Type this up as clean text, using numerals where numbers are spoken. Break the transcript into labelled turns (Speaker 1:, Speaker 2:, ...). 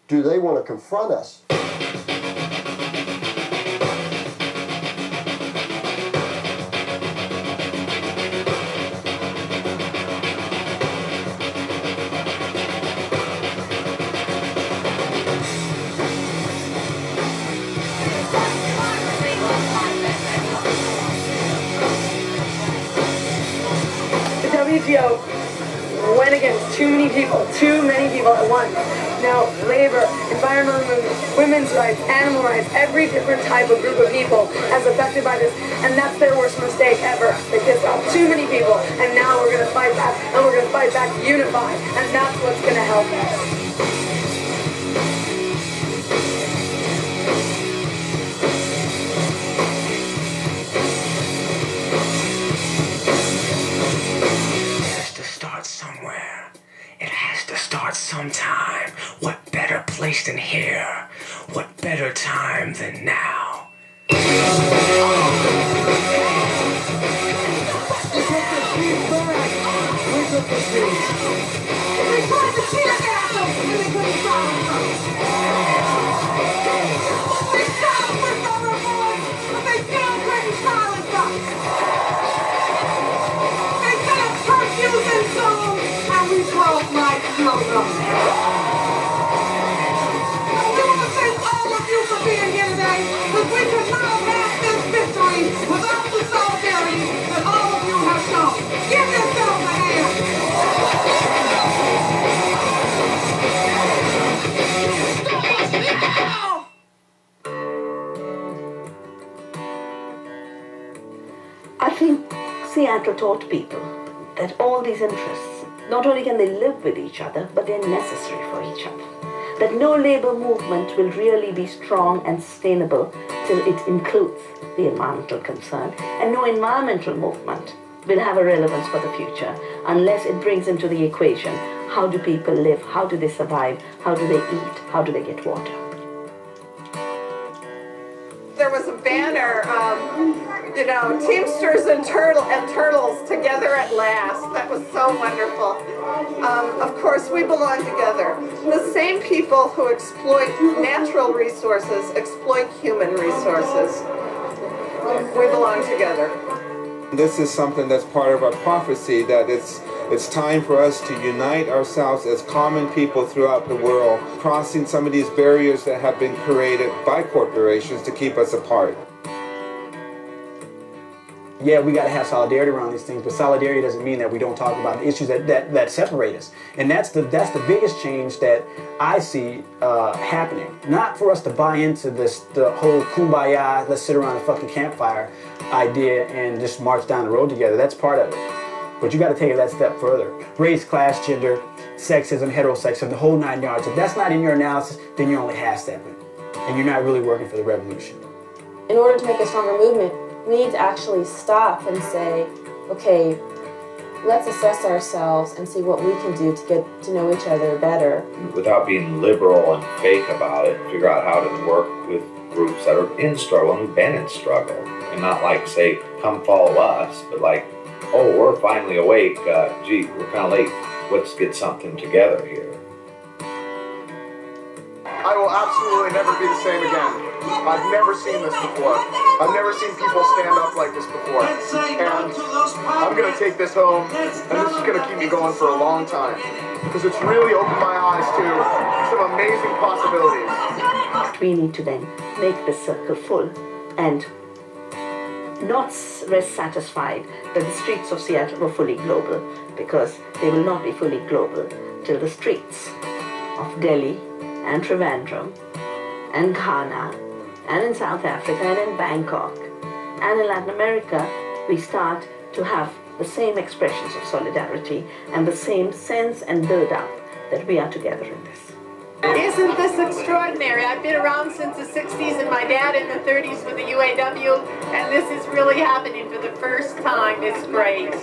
Speaker 1: Do they want to confront us?
Speaker 2: The WTO went against too many people at once. Now, labor, environmental movement, women's rights, animal rights, every different type of group of people is affected by this, and that's their worst mistake ever. They pissed off too many people, and now we're going to fight back, and we're going to fight back unified, and that's what's going to help us.
Speaker 3: Somewhere. It has to start sometime. What better place than here? What better time than now?
Speaker 4: I think Seattle taught people that all these interests, not only can they live with each other, but they're necessary for each other. That no labor movement will really be strong and sustainable till it includes the environmental concern, and no environmental movement will have a relevance for the future unless it brings into the equation how do people live, how do they survive, how do they eat, how do they get water.
Speaker 5: There was a banner, Teamsters and Turtles together at last. That was so wonderful. Of course, we belong together. The same people who exploit natural resources exploit human resources. We belong together.
Speaker 6: This is something that's part of our prophecy, that it's time for us to unite ourselves as common people throughout the world, crossing some of these barriers that have been created by corporations to keep us apart.
Speaker 7: Yeah, we got to have solidarity around these things, but solidarity doesn't mean that we don't talk about the issues that separate us. And that's the biggest change that I see happening. Not for us to buy into the whole kumbaya, let's sit around a fucking campfire idea and just march down the road together. That's part of it. But you got to take it that step further. Race, class, gender, sexism, heterosexism, the whole 9 yards. If that's not in your analysis, then you're only half-stepping. And you're not really working for the revolution.
Speaker 8: In order to make a stronger movement, we need to actually stop and say, okay, let's assess ourselves and see what we can do to get to know each other better.
Speaker 9: Without being liberal and fake about it, figure out how to work with groups that are in struggle and who've been in struggle. And not like say, come follow us, but like, oh, we're finally awake, gee, we're kind of late, let's get something together here.
Speaker 10: I will absolutely never be the same again. I've never seen this before. I've never seen people stand up like this before. And I'm going to take this home, and this is going to keep me going for a long time. Because it's really opened my eyes to some amazing possibilities.
Speaker 4: We need to then make the circle full and not rest satisfied that the streets of Seattle were fully global, because they will not be fully global till the streets of Delhi and Trivandrum and Ghana and in South Africa and in Bangkok and in Latin America, we start to have the same expressions of solidarity and the same sense and build-up that we are together in this.
Speaker 5: Isn't this extraordinary? I've been around since the 60s and my dad in the 30s with the UAW, and this is really happening for the first time. It's great.